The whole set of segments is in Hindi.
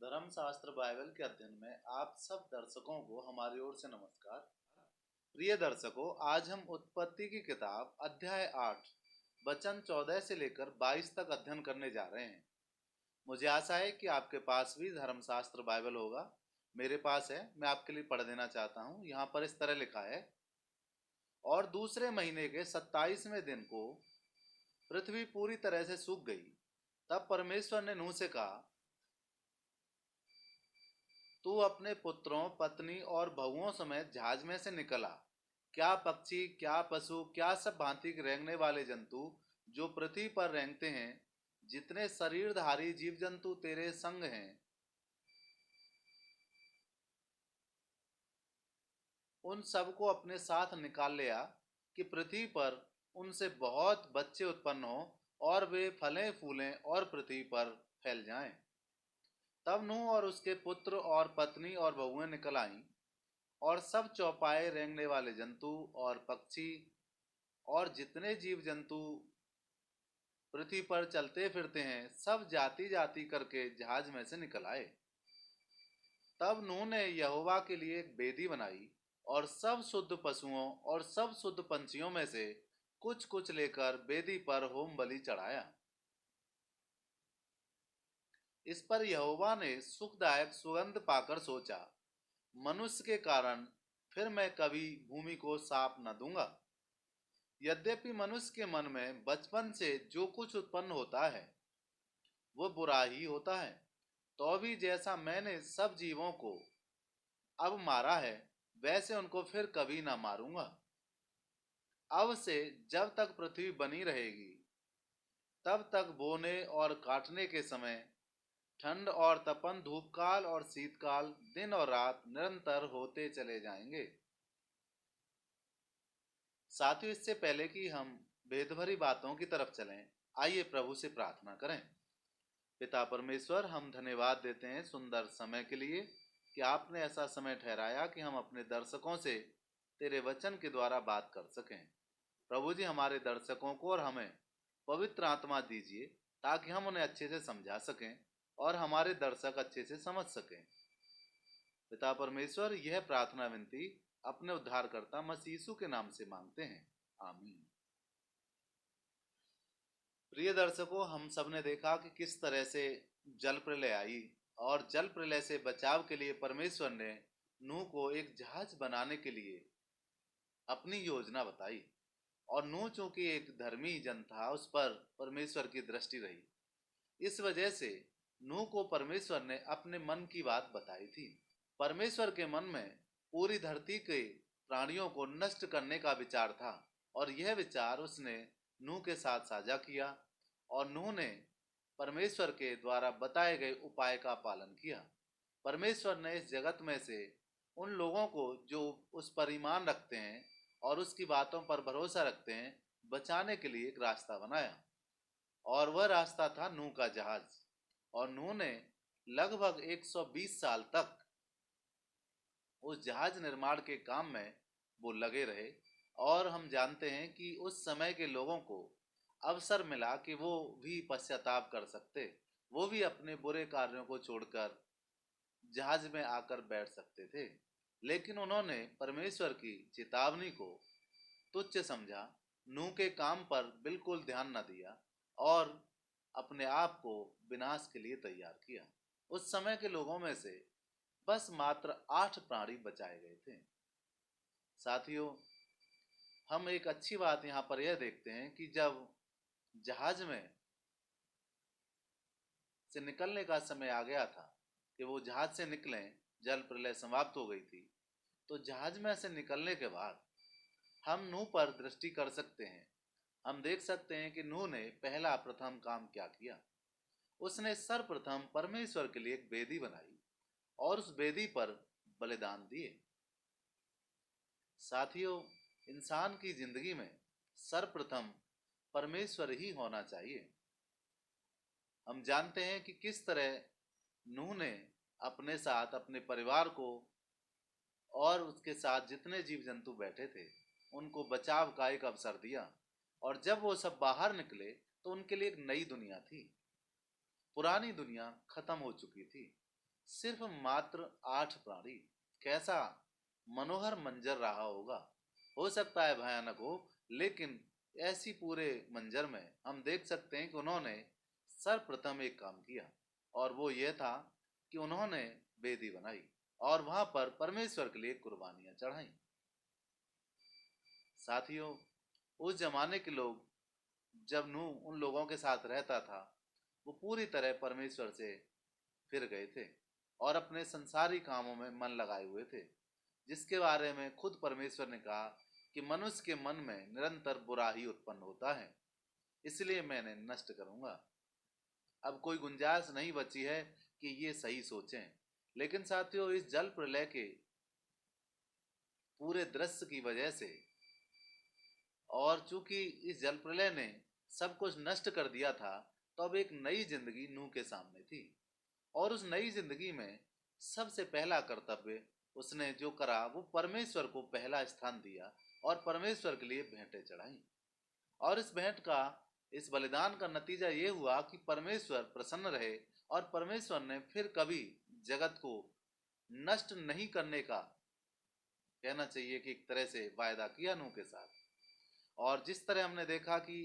धर्मशास्त्र बाइबल के अध्ययन में आप सब दर्शकों को हमारी ओर से नमस्कार। प्रिय दर्शकों, आज हम उत्पत्ति की किताब अध्याय 8 वचन 14 से लेकर 22 तक अध्ययन करने जा रहे हैं। मुझे आशा है कि आपके पास भी धर्मशास्त्र बाइबल होगा। मेरे पास है, मैं आपके लिए पढ़ देना चाहता हूँ। यहाँ पर इस तरह लिखा है, और दूसरे महीने के 27वें दिन को पृथ्वी पूरी तरह से सूख गई। तब परमेश्वर ने नूह से कहा, तू अपने पुत्रों, पत्नी और बहुओं समेत जहाज में से निकल आ। क्या पक्षी, क्या पशु, क्या सब भांति के रेंगने वाले जंतु जो पृथ्वी पर रेंगते हैं, जितने शरीरधारी जीव जंतु तेरे संग हैं, उन सबको अपने साथ निकाल ले आ, कि पृथ्वी पर उनसे बहुत बच्चे उत्पन्न हो और वे फलें फूलें और पृथ्वी पर फैल जाएं। तब नूह और उसके पुत्र और पत्नी और बहुएं निकल आईं, और सब चौपाए रेंगने वाले जंतु और पक्षी और जितने जीव जंतु पृथ्वी पर चलते फिरते हैं, सब जाति जाति करके जहाज में से निकल आए। तब नूह ने यहोवा के लिए एक वेदी बनाई और सब शुद्ध पशुओं और सब शुद्ध पंछियों में से कुछ कुछ लेकर वेदी पर होम बलि चढ़ाया। इस पर यहोवा ने सुखदायक सुगंध पाकर सोचा, मनुष्य के कारण फिर मैं कभी भूमि को साफ न दूंगा। यद्यपि मनुष्य के मन में बचपन से जो कुछ उत्पन्न होता है वो बुरा ही होता है, तो भी जैसा मैंने सब जीवों को अब मारा है, वैसे उनको फिर कभी ना मारूंगा। अब से जब तक पृथ्वी बनी रहेगी, तब तक बोने और काटने के समय, ठंड और तपन, धूप काल और शीतकाल, दिन और रात निरंतर होते चले जाएंगे। साथियों, इससे पहले कि हम भेदभरी बातों की तरफ चलें, आइए प्रभु से प्रार्थना करें। पिता परमेश्वर, हम धन्यवाद देते हैं सुंदर समय के लिए कि आपने ऐसा समय ठहराया कि हम अपने दर्शकों से तेरे वचन के द्वारा बात कर सकें। प्रभु जी, हमारे दर्शकों को और हमें पवित्र आत्मा दीजिए ताकि हम उन्हें अच्छे से समझा सकें और हमारे दर्शक अच्छे से समझ सकें। पिता परमेश्वर, यह प्रार्थना विनती अपने उद्धारकर्ता मसीह यीशु के नाम से मांगते हैं, आमीन। प्रिय दर्शकों, हम सब ने देखा कि किस तरह से जल प्रलय आई, और जल प्रलय से बचाव के लिए परमेश्वर ने नूह को एक जहाज बनाने के लिए अपनी योजना बताई। और नूह चूंकि एक धर्मी जन था, उस पर परमेश्वर की दृष्टि रही। इस वजह से नूह को परमेश्वर ने अपने मन की बात बताई थी। परमेश्वर के मन में पूरी धरती के प्राणियों को नष्ट करने का विचार था, और यह विचार उसने नूह के साथ साझा किया, और नूह ने परमेश्वर के द्वारा बताए गए उपाय का पालन किया। परमेश्वर ने इस जगत में से उन लोगों को जो उस पर ईमान रखते हैं और उसकी बातों पर भरोसा रखते हैं, बचाने के लिए एक रास्ता बनाया, और वह रास्ता था नूह का जहाज। और नूह ने लगभग 120 साल तक उस जहाज निर्माण के काम में वो लगे रहे। और हम जानते हैं कि उस समय के लोगों को अवसर मिला कि वो भी पश्चाताप कर सकते, वो भी अपने बुरे कार्यों को छोड़कर जहाज में आकर बैठ सकते थे। लेकिन उन्होंने परमेश्वर की चेतावनी को तुच्छ समझा, नूह के काम पर बिल्कुल ध्यान न दिया और अपने आप को विनाश के लिए तैयार किया। उस समय के लोगों में से बस मात्र 8 प्राणी बचाए गए थे। साथियों, हम एक अच्छी बात यहाँ पर यह देखते हैं कि जब जहाज में से निकलने का समय आ गया था कि वो जहाज से निकलें, जल प्रलय समाप्त हो गई थी, तो जहाज में से निकलने के बाद हम नूह पर दृष्टि कर सकते हैं। हम देख सकते हैं कि नूह ने पहला प्रथम काम क्या किया। उसने सर्वप्रथम परमेश्वर के लिए एक वेदी बनाई और उस वेदी पर बलिदान दिए। साथियों, इंसान की जिंदगी में सर्वप्रथम परमेश्वर ही होना चाहिए। हम जानते हैं कि किस तरह नूह ने अपने साथ अपने परिवार को और उसके साथ जितने जीव जंतु बैठे थे उनको बचाव का एक अवसर दिया, और जब वो सब बाहर निकले तो उनके लिए एक नई दुनिया थी। पुरानी दुनिया खत्म हो चुकी थी सिर्फ मात्र 8 प्राणी। कैसा मनोहर मंजर रहा होगा। हो सकता है भयानक हो, लेकिन ऐसी पूरे मंजर में हम देख सकते हैं कि उन्होंने सर्वप्रथम एक काम किया, और वो ये था कि उन्होंने वेदी बनाई और वहां पर परमेश्वर के लिए कुर्बानियां चढ़ाई। साथियों, उस जमाने के लोग, जब नूह उन लोगों के साथ रहता था, वो पूरी तरह परमेश्वर से फिर गए थे और अपने संसारी कामों में मन लगाए हुए थे, जिसके बारे में खुद परमेश्वर ने कहा कि मनुष्य के मन में निरंतर बुरा ही उत्पन्न होता है, इसलिए मैं इन्हें नष्ट करूंगा। अब कोई गुंजाइश नहीं बची है कि ये सही सोचें। लेकिन साथियों, इस जल प्रलय के पूरे दृश्य की वजह से, और चूंकि इस जल प्रलय ने सब कुछ नष्ट कर दिया था, तो अब एक नई जिंदगी नूह के सामने थी। और उस नई जिंदगी में सबसे पहला कर्तव्य उसने जो करा, वो परमेश्वर को पहला स्थान दिया और परमेश्वर के लिए भेंटें चढ़ाई। और इस भेंट का, इस बलिदान का नतीजा ये हुआ कि परमेश्वर प्रसन्न रहे और परमेश्वर ने फिर कभी जगत को नष्ट नहीं करने का, कहना चाहिए कि एक तरह से वायदा किया नूह के साथ। और जिस तरह हमने देखा कि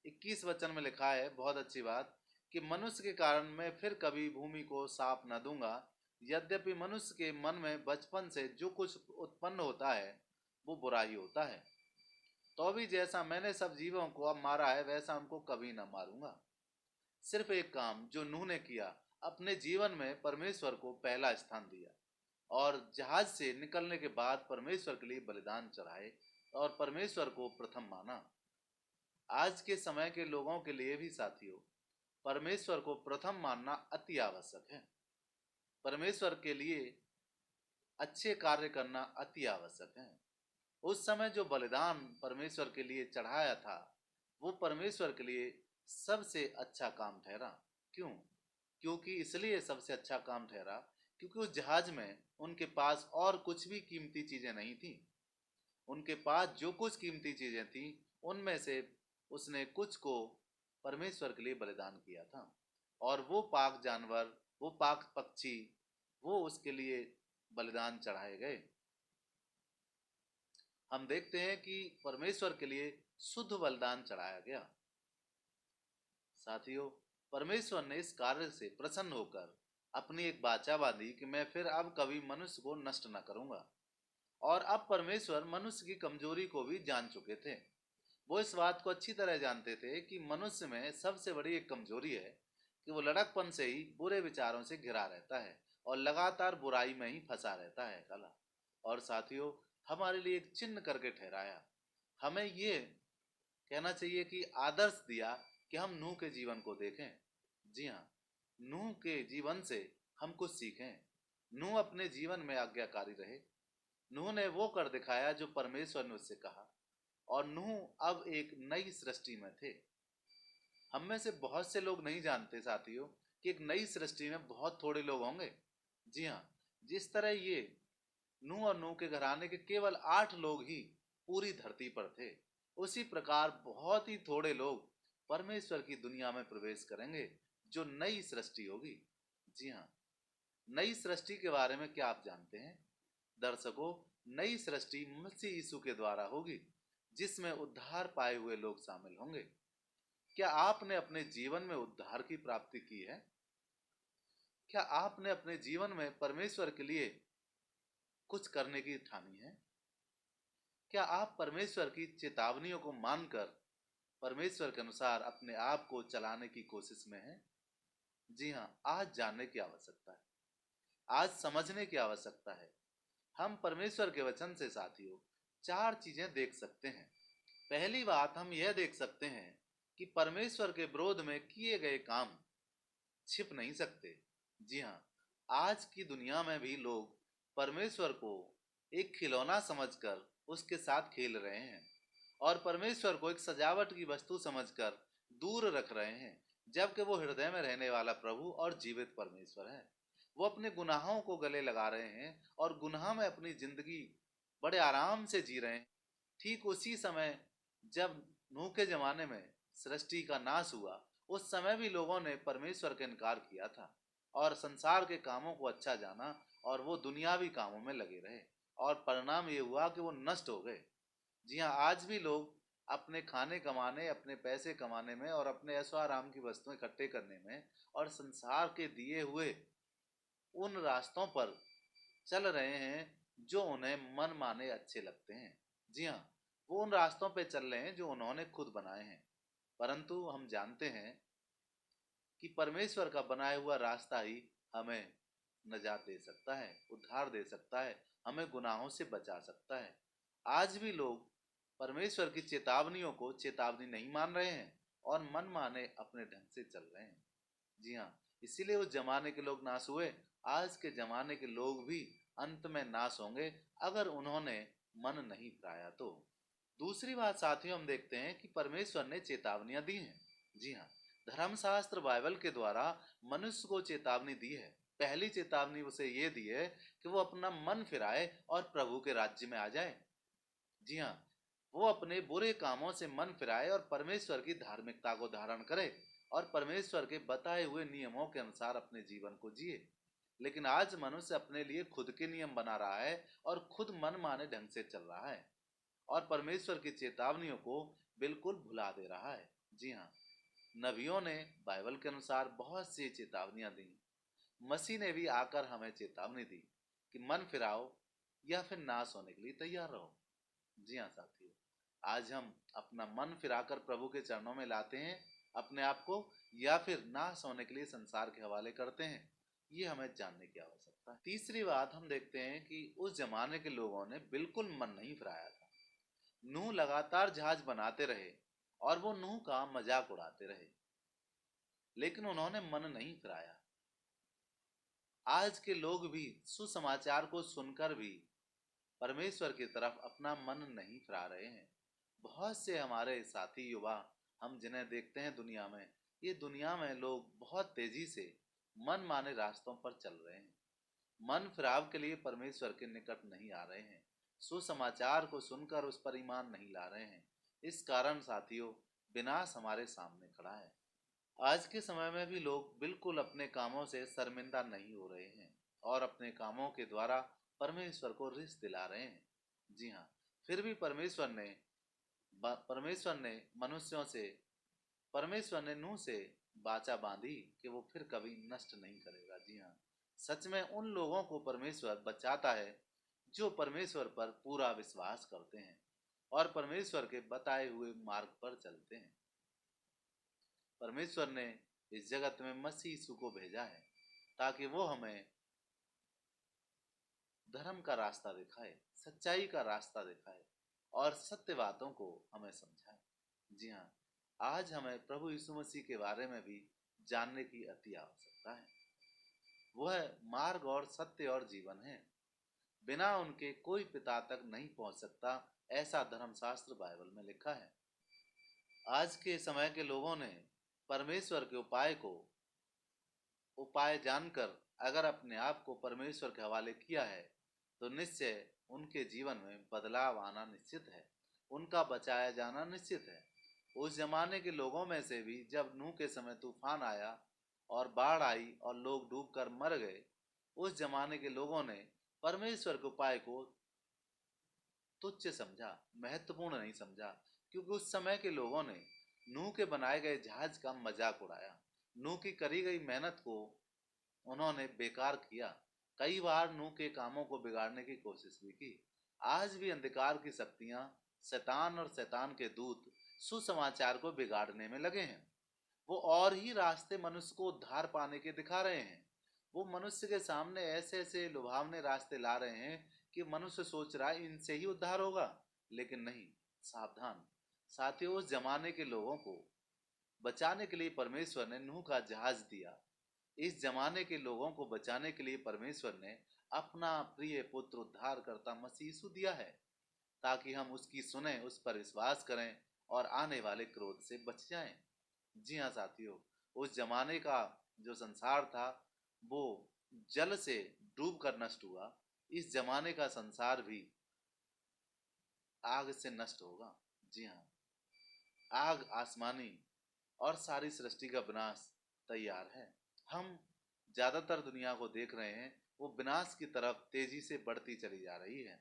21 वचन में लिखा है, बहुत अच्छी बात, कि मनुष्य के कारण मैं फिर कभी भूमि को साफ न दूंगा। यद्यपि मनुष्य के मन में बचपन से जो कुछ उत्पन्न होता है वो बुरा ही होता है, तो भी जैसा मैंने सब जीवों को अब मारा है, वैसा उनको कभी न मारूंगा। सिर्फ एक काम जो नूह ने किया, अपने जीवन में परमेश्वर को पहला स्थान दिया और जहाज से निकलने के बाद परमेश्वर के लिए बलिदान चढ़ाए और परमेश्वर को प्रथम माना। आज के समय के लोगों के लिए भी साथियों, परमेश्वर को प्रथम मानना अति आवश्यक है। परमेश्वर के लिए अच्छे कार्य करना अति आवश्यक है। उस समय जो बलिदान परमेश्वर के लिए चढ़ाया था, वो परमेश्वर के लिए सबसे अच्छा काम ठहरा। क्यों? क्योंकि इसलिए सबसे अच्छा काम ठहरा क्योंकि उस जहाज में उनके पास और कुछ भी कीमती चीजें नहीं थी। उनके पास जो कुछ कीमती चीजें थी, उनमें से उसने कुछ को परमेश्वर के लिए बलिदान किया था। और वो पाक जानवर, वो पाक पक्षी, वो उसके लिए बलिदान चढ़ाए गए। हम देखते हैं कि परमेश्वर के लिए शुद्ध बलिदान चढ़ाया गया। साथियों, परमेश्वर ने इस कार्य से प्रसन्न होकर अपनी एक वाचा बांधी कि मैं फिर अब कभी मनुष्य को नष्ट न करूंगा। और अब परमेश्वर मनुष्य की कमजोरी को भी जान चुके थे। वो इस बात को अच्छी तरह जानते थे कि मनुष्य में सबसे बड़ी एक कमजोरी है कि वो लड़कपन से ही बुरे विचारों से घिरा रहता है और लगातार बुराई में ही फंसा रहता है कला। और साथियों, हमारे लिए एक चिन्ह करके ठहराया। हमें ये कहना चाहिए कि आदर्श दिया कि हम नूह के जीवन को देखें। जी हाँ, नूह के जीवन से हम कुछ सीखें। नूह अपने जीवन में आज्ञाकारी रहे। नूह ने वो कर दिखाया जो परमेश्वर ने उससे कहा, और नूह अब एक नई सृष्टि में थे। हम में से बहुत से लोग नहीं जानते साथियों कि एक नई सृष्टि में बहुत थोड़े लोग होंगे। जी हाँ, जिस तरह ये नूह और नूह के घराने के केवल 8 लोग ही पूरी धरती पर थे, उसी प्रकार बहुत ही थोड़े लोग परमेश्वर की दुनिया में प्रवेश करेंगे, जो नई सृष्टि होगी। जी हाँ, नई सृष्टि के बारे में क्या आप जानते हैं दर्शकों? नई सृष्टि मसीह यीशु के द्वारा होगी, जिसमें उद्धार पाए हुए लोग शामिल होंगे। क्या आपने अपने जीवन में उद्धार की प्राप्ति की है? क्या आपने अपने जीवन में परमेश्वर के लिए कुछ करने की ठानी है? क्या आप परमेश्वर की चेतावनियों को मानकर परमेश्वर के अनुसार अपने आप को चलाने की कोशिश में हैं? जी हाँ, आज जानने की आवश्यकता है, आज समझने की आवश्यकता है। हम परमेश्वर के वचन से साथियों 4 चीजें देख सकते हैं। पहली बात हम यह देख सकते हैं कि परमेश्वर के विरोध में किए गए काम छिप नहीं सकते। जी हाँ, आज की दुनिया में भी लोग परमेश्वर को एक खिलौना समझकर उसके साथ खेल रहे हैं और परमेश्वर को एक सजावट की वस्तु समझकर दूर रख रहे हैं, जबकि वो हृदय में रहने वाला प्रभु और जीवित परमेश्वर है। वो अपने गुनाहों को गले लगा रहे हैं और गुनाह में अपनी जिंदगी बड़े आराम से जी रहे हैं। ठीक उसी समय जब नूह के जमाने में सृष्टि का नाश हुआ, उस समय भी लोगों ने परमेश्वर का इनकार किया था और संसार के कामों को अच्छा जाना और वो दुनियावी कामों में लगे रहे, और परिणाम ये हुआ कि वो नष्ट हो गए। जी हाँ, आज भी लोग अपने खाने कमाने, अपने पैसे कमाने में और अपने ऐशो आराम की वस्तुएं इकट्ठे करने में और संसार के दिए हुए उन रास्तों पर चल रहे हैं जो उन्हें मन माने अच्छे लगते हैं। जी हाँ, वो उन रास्तों पे चल रहे हैं जो उन्होंने खुद बनाए हैं। परंतु हम जानते हैं कि परमेश्वर का बनाया हुआ रास्ता ही हमें नजात दे सकता है, उद्धार दे सकता है, हमें गुनाहों से बचा सकता है। आज भी लोग परमेश्वर की चेतावनियों को चेतावनी नहीं मान रहे हैं और मन माने अपने ढंग से चल रहे हैं। जी हाँ, इसीलिए उस जमाने के लोग नाश हुए। आज के जमाने के लोग भी अंत में नाश होंगे अगर उन्होंने मन नहीं फिराया तो। दूसरी बात साथियों, हम देखते हैं कि परमेश्वर ने चेतावनियां दी हैं। जी हाँ, धर्मशास्त्र बाइबल के द्वारा मनुष्य को चेतावनी दी है। पहली चेतावनी उसे ये दी है कि वो अपना मन फिराए और प्रभु के राज्य में आ जाए। जी हाँ, वो अपने बुरे कामों से मन फिराए और परमेश्वर की धार्मिकता को धारण करे और परमेश्वर के बताए हुए नियमों के अनुसार अपने जीवन को जिए। लेकिन आज मनुष्य अपने लिए खुद के नियम बना रहा है और खुद मन माने ढंग से चल रहा है और परमेश्वर की चेतावनियों को बिल्कुल भुला दे रहा है। जी हाँ, नबियों ने बाइबल के अनुसार बहुत सी चेतावनियां दी। मसीह ने भी आकर हमें चेतावनी दी कि मन फिराओ या फिर नाश होने के लिए तैयार रहो। जी हाँ साथियों, आज हम अपना मन फिराकर प्रभु के चरणों में लाते हैं अपने आप को, या फिर नाश होने के लिए संसार के हवाले करते हैं, ये हमें जानने की आवश्यकता है। तीसरी बात हम देखते हैं कि उस जमाने के लोगों ने बिल्कुल मन नहीं फिराया था। नूह लगातार जहाज बनाते रहे और वो नूह का मजाक उड़ाते रहे, लेकिन उन्होंने मन नहीं फिराया। आज के लोग भी सुसमाचार को सुनकर भी परमेश्वर की तरफ अपना मन नहीं फिरा रहे हैं। बहुत से हमारे साथी युवा हम जिन्हें देखते हैं दुनिया में, ये दुनिया में लोग बहुत तेजी से मन माने रास्तों पर चल रहे हैं, मन फिराव के लिए परमेश्वर के निकट नहीं आ रहे हैं, सुसमाचार को सुनकर उस पर ईमान नहीं ला रहे हैं। इस कारण साथियों, विनाश हमारे सामने खड़ा है। आज के समय में भी लोग बिल्कुल अपने कामों से शर्मिंदा नहीं हो रहे हैं और अपने कामों के द्वारा परमेश्वर को रिस दिला रहे हैं। जी हाँ, फिर भी परमेश्वर ने मनुष्यों से परमेश्वर ने नूह से वाचा बांधी कि वो फिर कभी नष्ट नहीं करेगा। जी हाँ, सच में उन लोगों को परमेश्वर बचाता है जो परमेश्वर पर पूरा विश्वास करते हैं और परमेश्वर के बताए हुए मार्ग पर चलते हैं। परमेश्वर ने इस जगत में मसीह यीशु को भेजा है ताकि वो हमें धर्म का रास्ता दिखाए, सच्चाई का रास्ता दिखाए और सत्य बातों को हमें समझाए। जी हाँ, आज हमें प्रभु यीशु मसीह के बारे में भी जानने की अति आवश्यकता है। वह मार्ग और सत्य और जीवन है, बिना उनके कोई पिता तक नहीं पहुंच सकता, ऐसा धर्मशास्त्र बाइबल में लिखा है। आज के समय के लोगों ने परमेश्वर के उपाय जानकर अगर अपने आप को परमेश्वर के हवाले किया है तो निश्चय उनके जीवन में बदलाव आना निश्चित है, उनका बचाया जाना निश्चित है। उस जमाने के लोगों में से भी जब नूह के समय तूफान आया और बाढ़ आई और लोग डूबकर मर गए, उस जमाने के लोगों ने परमेश्वर के उपाय को तुच्छ समझा, महत्वपूर्ण नहीं समझा, क्योंकि उस समय के लोगों ने नूह के बनाए गए जहाज का मजाक उड़ाया। नूह की करी गई मेहनत को उन्होंने बेकार किया। कई बार नूह के कामों को बिगाड़ने की कोशिश भी की। आज भी अंधकार की शक्तियां, शैतान और शैतान के दूत सुसमाचार को बिगाड़ने में लगे हैं। वो और ही रास्ते मनुष्य को उद्धार पाने के दिखा रहे हैं। वो मनुष्य के सामने ऐसे ऐसे लुभावने रास्ते ला रहे हैं कि मनुष्य सोच रहा है इनसे ही उद्धार होगा, लेकिन नहीं। सावधान साथियों, उस जमाने के लोगों को बचाने के लिए परमेश्वर ने नूह का जहाज दिया। इस जमाने के लोगों को बचाने के लिए परमेश्वर ने अपना प्रिय पुत्र उद्धार करता मसीह यीशु दिया है, ताकि हम उसकी सुने, उस पर विश्वास करें और आने वाले क्रोध से बच जाएं। जी हाँ साथियों, उस जमाने का जो संसार था वो जल से डूब कर नष्ट हुआ। इस जमाने का संसार भी आग से नष्ट होगा। जी हाँ, आग आसमानी और सारी सृष्टि का विनाश तैयार है। हम ज्यादातर दुनिया को देख रहे हैं, वो विनाश की तरफ तेजी से बढ़ती चली जा रही है।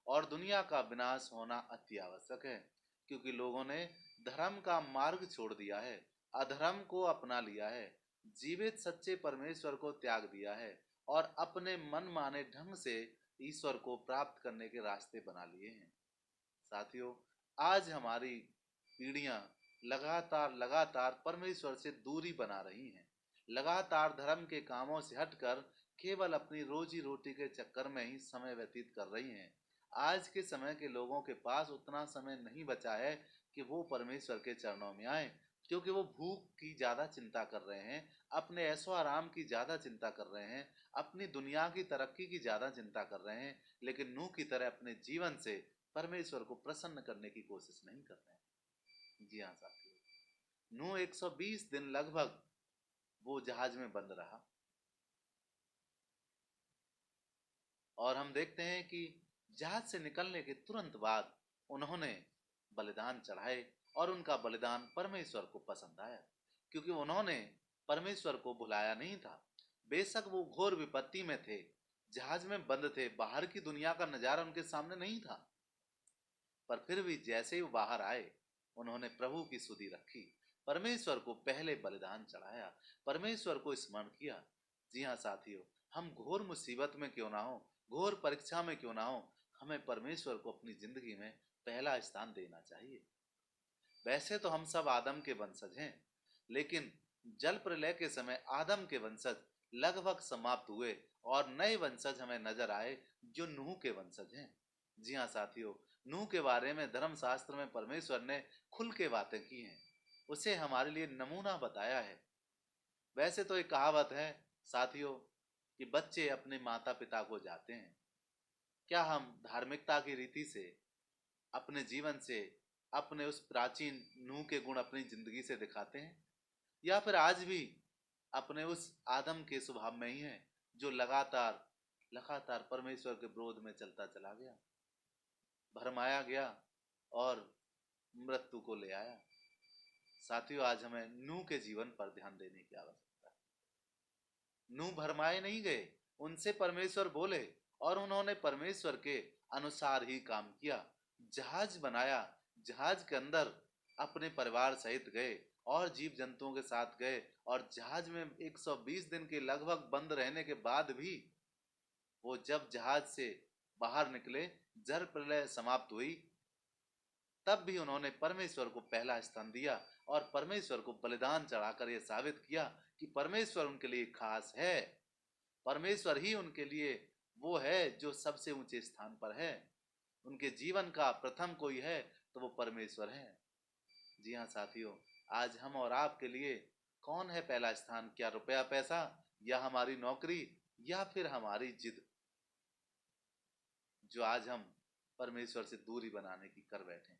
और दुनिया का विनाश होना अति आवश्यक है, क्योंकि लोगों ने धर्म का मार्ग छोड़ दिया है, अधर्म को अपना लिया है, जीवित सच्चे परमेश्वर को त्याग दिया है और अपने मन माने ढंग से ईश्वर को प्राप्त करने के रास्ते बना लिए हैं। साथियों, आज हमारी पीढ़ियां लगातार लगातार परमेश्वर से दूरी बना रही हैं, लगातार धर्म के कामों से हटकर केवल अपनी रोजी रोटी के चक्कर में ही समय व्यतीत कर रही हैं। आज के समय के लोगों के पास उतना समय नहीं बचा है कि वो परमेश्वर के चरणों में आए, क्योंकि वो भूख की ज्यादा चिंता कर रहे हैं, अपने ऐशो आराम की ज्यादा चिंता कर रहे हैं, अपनी दुनिया की तरक्की की ज्यादा चिंता कर रहे हैं, लेकिन नूह की तरह अपने जीवन से परमेश्वर को प्रसन्न करने की कोशिश नहीं कर रहे हैं। जी हाँ साथियों, नूह 120 दिन लगभग वो जहाज में बंद रहा, और हम देखते हैं कि जहाज से निकलने के तुरंत बाद उन्होंने बलिदान चढ़ाए, और उनका बलिदान परमेश्वर को पसंद आया, क्योंकि उन्होंने परमेश्वर को भुलाया नहीं था। बेशक वो घोर विपत्ति में थे, जहाज में बंद थे, बाहर की दुनिया का नजारा उनके सामने नहीं था, पर फिर भी जैसे ही वो बाहर आए, उन्होंने प्रभु की सुधि रखी, परमेश्वर को पहले बलिदान चढ़ाया, परमेश्वर को स्मरण किया। जी हाँ साथियों, हम घोर मुसीबत में क्यों ना हो, घोर परीक्षा में क्यों ना हो, हमें परमेश्वर को अपनी जिंदगी में पहला स्थान देना चाहिए। वैसे तो हम सब आदम के वंशज हैं, लेकिन जल प्रलय के समय आदम के वंशज लगभग समाप्त हुए और नए वंशज हमें नजर आए, जो नूह के वंशज हैं। जी हाँ साथियों, नूह के बारे में धर्मशास्त्र में परमेश्वर ने खुल के बातें की हैं, उसे हमारे लिए नमूना बताया है। वैसे तो एक कहावत है साथियों, कि बच्चे अपने माता पिता को जाते हैं। क्या हम धार्मिकता की रीति से, अपने जीवन से, अपने उस प्राचीन नूह के गुण अपनी जिंदगी से दिखाते हैं, या फिर आज भी अपने उस आदम के स्वभाव में ही है, जो लगातार लगातार परमेश्वर के विरोध में चलता चला गया, भरमाया गया और मृत्यु को ले आया। साथियों, आज हमें नूह के जीवन पर ध्यान देने की आवश्यकता है। नूह भरमाए नहीं गए, उनसे परमेश्वर बोले और उन्होंने परमेश्वर के अनुसार ही काम किया। जहाज बनाया, जहाज के अंदर अपने परिवार सहित गए और जीव जंतुओं के साथ गए, और जहाज में 120 दिन के लगभग बंद रहने के बाद भी वो जब जहाज से बाहर निकले, जल प्रलय समाप्त हुई, तब भी उन्होंने परमेश्वर को पहला स्थान दिया और परमेश्वर को बलिदान चढ़ाकर यह साबित किया कि परमेश्वर उनके लिए खास है। परमेश्वर ही उनके लिए वो है जो सबसे ऊंचे स्थान पर है। उनके जीवन का प्रथम कोई है तो वो परमेश्वर है। जी हाँ साथियों, आज हम और आपके लिए कौन है पहला स्थान? क्या रुपया पैसा, या हमारी नौकरी, या फिर हमारी जिद, जो आज हम परमेश्वर से दूरी बनाने की कर बैठे हैं?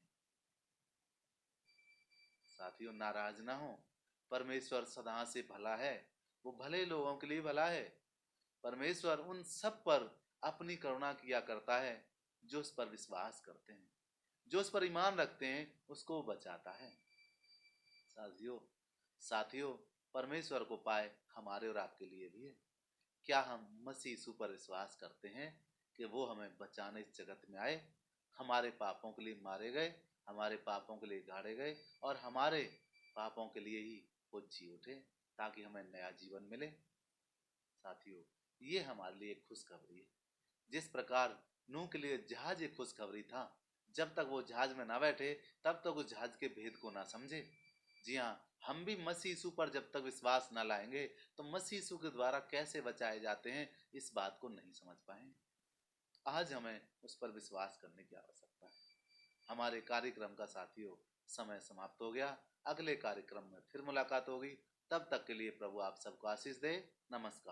साथियों, नाराज ना हो, परमेश्वर सदा से भला है, वो भले लोगों के लिए भला है। परमेश्वर उन सब पर अपनी करुणा किया करता है जो उस पर विश्वास करते हैं, जो उस पर ईमान रखते हैं, उसको वो बचाता है। साथियों साथियों, परमेश्वर को पाए हमारे और आपके लिए भी है। क्या हम मसीह यीशु पर विश्वास करते हैं कि वो हमें बचाने इस जगत में आए, हमारे पापों के लिए मारे गए, हमारे पापों के लिए गाड़े गए, और हमारे पापों के लिए ही वो जी उठे, ताकि हमें नया जीवन मिले? साथियों, ये हमारे लिए एक खुशखबरी है। जिस प्रकार नूह के लिए जहाज एक खुशखबरी था, जब तक वो जहाज में ना बैठे तब तक उस जहाज के भेद को ना समझे। जी हाँ, हम भी मसीह यीशु पर जब तक विश्वास ना लाएंगे तो मसीह यीशु के द्वारा कैसे बचाए जाते हैं, इस बात को नहीं समझ पाएंगे। आज हमें उस पर विश्वास करने की आवश्यकता है। हमारे कार्यक्रम का साथियों समय समाप्त हो गया। अगले कार्यक्रम में फिर मुलाकात होगी। तब तक के लिए प्रभु आप सबको आशीष दे। नमस्कार।